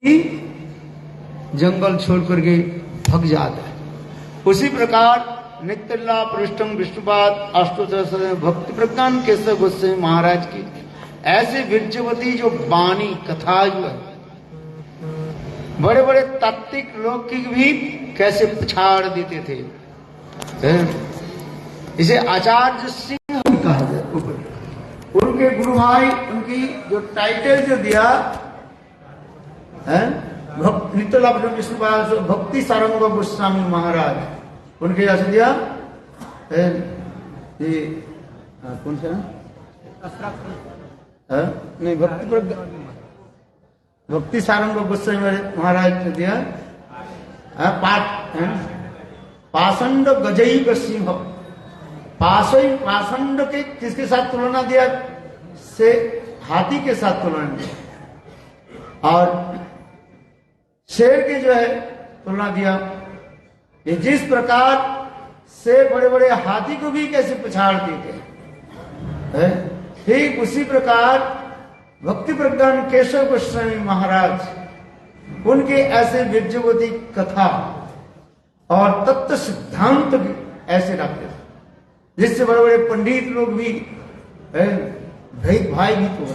ही जंगल छोड़ करके भग जाता है। उसी प्रकार नित्यला पृष्ठम विष्णुपाद अष्टोत्तर भक्ति प्रज्ञान केशव गोस्वामी महाराज की ऐसे विरजवती जो वाणी कथा जो है, बड़े बड़े तात्विक लोग की भी कैसे पछाड़ देते थे। इसे आचार्य सिंह कहा जाए। उनके गुरु भाई उनकी जो टाइटल जो दिया है नित्यला विष्णुपाद भक्ति सारंग गोस्वामी महाराज, उनके यहाँ से दिया ये कौन सा नहीं भक्ति सारंग गोस्वामी महाराज ने दिया पाठ पाषंड गजई सिंह। पाषंड के किसके साथ तुलना दिया? से हाथी के साथ तुलना दिया। और शेर के जो है तुलना दिया। ये जिस प्रकार से बड़े बड़े हाथी को भी कैसे पछाड़ देते हैं, ठीक उसी प्रकार भक्ति प्रज्ञान केशव गोस्वामी महाराज उनके ऐसे विरजवती कथा और तत्व सिद्धांत भी ऐसे रखते थे, जिससे बड़े बड़े पंडित लोग भी भाई भी तो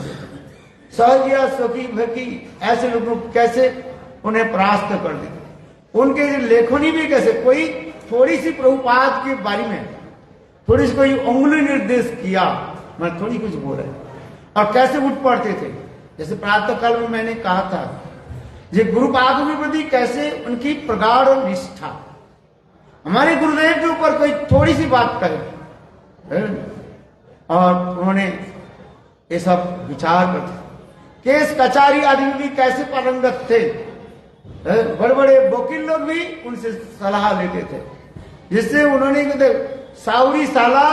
सहज या सखी भकी ऐसे लोगों को कैसे उन्हें परास्त कर देते। उनके लेखनी भी कैसे कोई थोड़ी सी प्रभुपाद के बारे में थोड़ी सी कोई उंगली निर्देश किया, मैं थोड़ी कुछ बोल रहा और कैसे उठ पड़ते थे। जैसे प्रातः काल में मैंने कहा था, ये गुरुपाद के प्रति कैसे उनकी प्रगाढ़ और निष्ठा। हमारे गुरुदेव के ऊपर कोई थोड़ी सी बात करे और उन्होंने ये सब विचार करते। केस कचहरी आदि भी कैसे पारंगत थे, बड़े बड़े वकील लोग भी उनसे सलाह लेते थे, जिससे उन्होंने कहते साउरी साला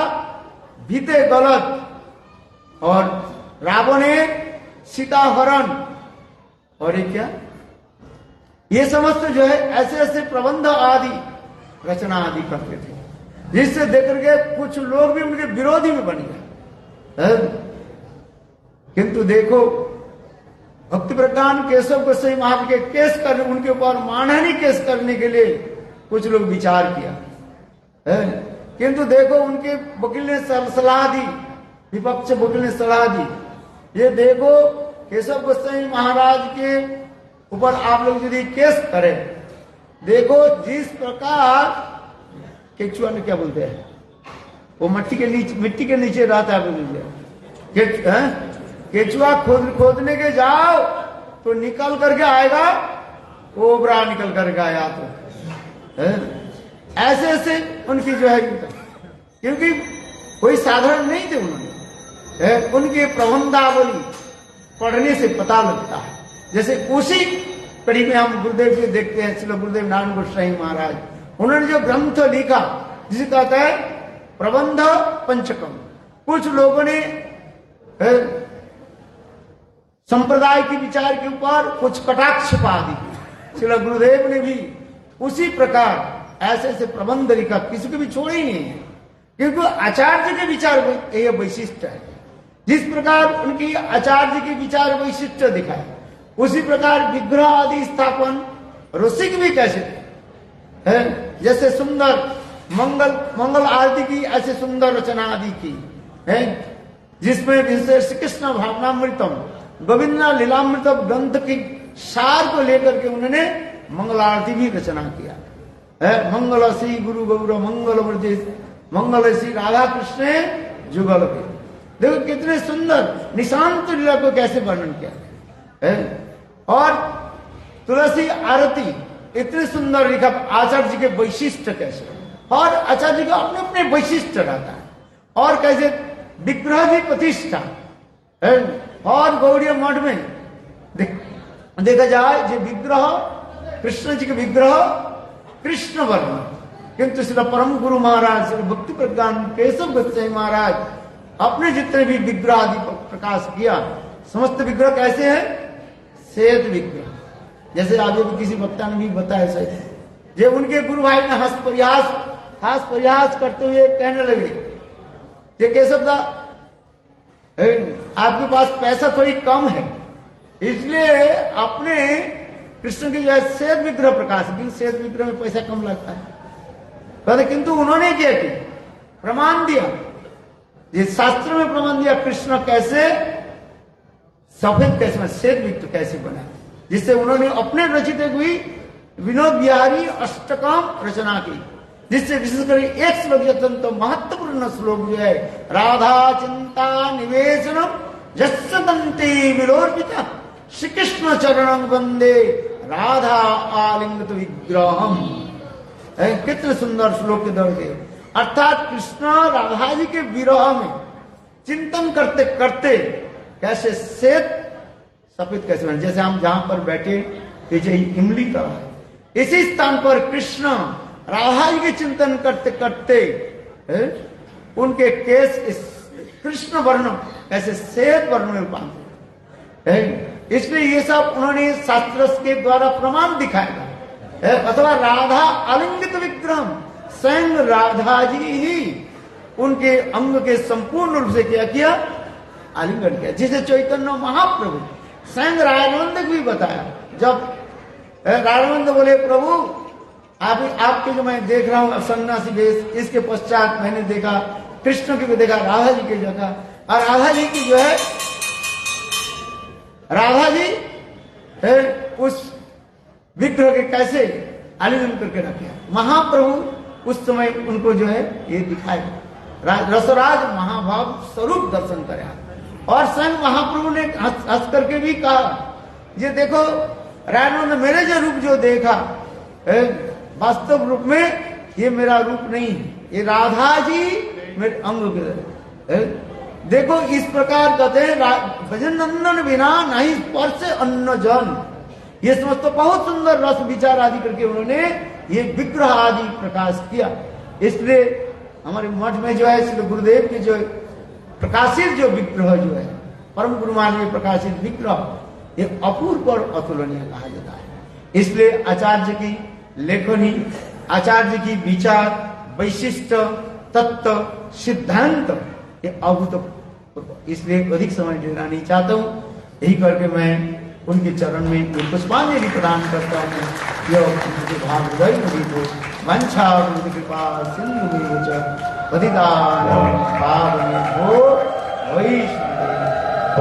बीते गलत और रावणे सीता हरण और ये क्या, ये समस्त जो है ऐसे ऐसे प्रबंध आदि रचना आदि करते थे, जिससे देख के कुछ लोग भी उनके विरोधी में बन गए। किंतु देखो भक्ति प्रज्ञान केशव गोस्वामी महाराज के केस करने, उनके ऊपर मानहानि केस करने के लिए कुछ लोग विचार किया है, किंतु देखो उनके वकील ने सलाह दी, विपक्ष वकील ने सलाह दी, ये देखो केशव गोस्वामी महाराज के ऊपर आप लोग यदि केस करें, देखो जिस प्रकार केचुआ ने क्या बोलते हैं, वो मिट्टी के नीचे रहता है। केचुआ खोदने के जाओ तो निकल करके आएगा, कोबरा निकल करके आया तो ऐसे ऐसे उनकी जो है, क्योंकि कोई साधारण नहीं थे उन्होंने, उनके प्रबंधावली पढ़ने से पता लगता है। जैसे उसी कड़ी में हम गुरुदेव जी देखते हैं, श्री गुरुदेव नारायण गोस्वामी महाराज, उन्होंने जो ग्रंथ लिखा जिसे कहता है प्रबंध पंचकम। कुछ लोगों ने संप्रदाय के विचार के ऊपर कुछ कटाक्ष पा दी, श्री गुरुदेव ने भी उसी प्रकार ऐसे ऐसे प्रबंध लिखा, किसी को भी छोड़े ही नहीं है, क्योंकि आचार्य के विचार ये वैशिष्ट है। जिस प्रकार उनकी आचार्य के विचार वैशिष्ट दिखाए, उसी प्रकार विग्रह आदि स्थापन रसिक भी कैसे थे, जैसे सुंदर मंगल आरती की ऐसे सुंदर रचना आदि की है, जिसमें श्री कृष्ण भावनामृतम गोविंदा लीलामृतम ग्रंथ की सार को लेकर के उन्होंने मंगल आरती भी रचना किया है। मंगल श्री गुरु गौर मंगल मूर्ति मंगल श्री राधा कृष्ण जुगल के, देखो कितने सुंदर निशांत लीला को कैसे वर्णन किया है। और तुलसी आरती इतने सुंदर लिखा, आचार्य जी के वैशिष्ट कैसे, और आचार्य जी का अपने अपने वैशिष्ट रहता है। और कैसे विग्रह की प्रतिष्ठा है, और गौड़ीय मठ में देखा जाए जो विग्रह कृष्ण जी के विग्रह कृष्ण वर्ण, किंतु श्री परम गुरु महाराज श्री भक्ति प्रज्ञान केशव गोस्वामी महाराज अपने जितने भी विग्रह आदि प्रकाश किया, समस्त विग्रह कैसे है, श्वेत विग्रह। जैसे आगे भी किसी वक्ता ने भी बताया सही, जो उनके गुरु भाई ने हास प्रयास करते हुए कहने लगे, ये केशव दा आपके पास पैसा थोड़ी कम है, इसलिए अपने कृष्ण की जो है श्वेत विग्रह प्रकाश, क्योंकि श्वेत विग्रह में पैसा कम लगता है कहते, किंतु उन्होंने क्या किया, प्रमाण दिया, ये शास्त्र में प्रमाण दिया कृष्ण कैसे सफेद कैसे श्वेत विग्रह कैसे बना, जिससे उन्होंने अपने रचित हुई विनोद बिहारी अष्टकम रचना की, जिससे विशेषकर एक श्लोक अत्यंत महत्वपूर्ण श्लोक जो है, राधा चिंता निवेशनम जस्सदंते विलोर्पिता श्री कृष्ण चरणं वंदे राधा आलिंगत विग्रहम। कितने सुंदर श्लोक के दौड़े, अर्थात कृष्ण राधा जी के विरह में चिंतन करते करते कैसे श्वेत सफेद कैसे बने, जैसे हम जहां पर बैठे पीछे इमली का है, इसी स्थान पर कृष्ण राधा जी के चिंतन करते करते उनके केस इस कृष्ण वर्ण कैसे श्वेत वर्ण में रूपांतरित, इसलिए ये सब उन्होंने शास्त्र के द्वारा प्रमाण दिखाया। अथवा राधा आलिंगित विग्रह, स्वयं राधा जी ही उनके अंग के संपूर्ण रूप से क्या किया, आलिंगन किया, जिसे चैतन्य महाप्रभु स्वयं राघवानंद को भी बताया। जब राघवानंद बोले प्रभु आपके जो मैं देख रहा हूं सन्यासी वेश, इसके पश्चात मैंने देखा कृष्ण की भी देखा, राधा जी की जगह, और राधा जी की जो है राधा जी उस विग्रह के कैसे आलिंगन करके रखे, महाप्रभु उस समय उनको जो है ये दिखाए, रसराज महाभाव स्वरूप दर्शन करे, और स्वयं महाप्रभु ने हंस करके भी कहा, ये देखो राघवानंद मेरे जो रूप जो देखा वास्तव रूप में ये मेरा रूप नहीं है, ये राधा जी मेरे अंग के देखो, इस प्रकार कहते हैं भजन नंदन बिना नहीं स्पर्श अन्न जन, ये समझ तो बहुत सुंदर रस विचार आदि करके उन्होंने ये विग्रह आदि प्रकाश किया। इसलिए हमारे मठ में जो है श्री गुरुदेव के जो प्रकाशित जो विग्रह जो है, परम गुरुमान में प्रकाशित विग्रह, ये अपूर्व और अतुलनीय कहा जाता है। इसलिए आचार्य की लेखनी, आचार्य की विचार, वैशिष्ट, तत्व, सिद्धांत ये अभूतपूर्व, इसलिए अधिक समय देना नहीं चाहता हूँ। यही करके मैं उनके चरण में ये पुष्पांजलि प्रदान करता हूँ। यह उनके भाव हृदय में हो वंशा कृपा सिंधु में पतितानां पावनेभ्यो वैष्णवेभ्यो।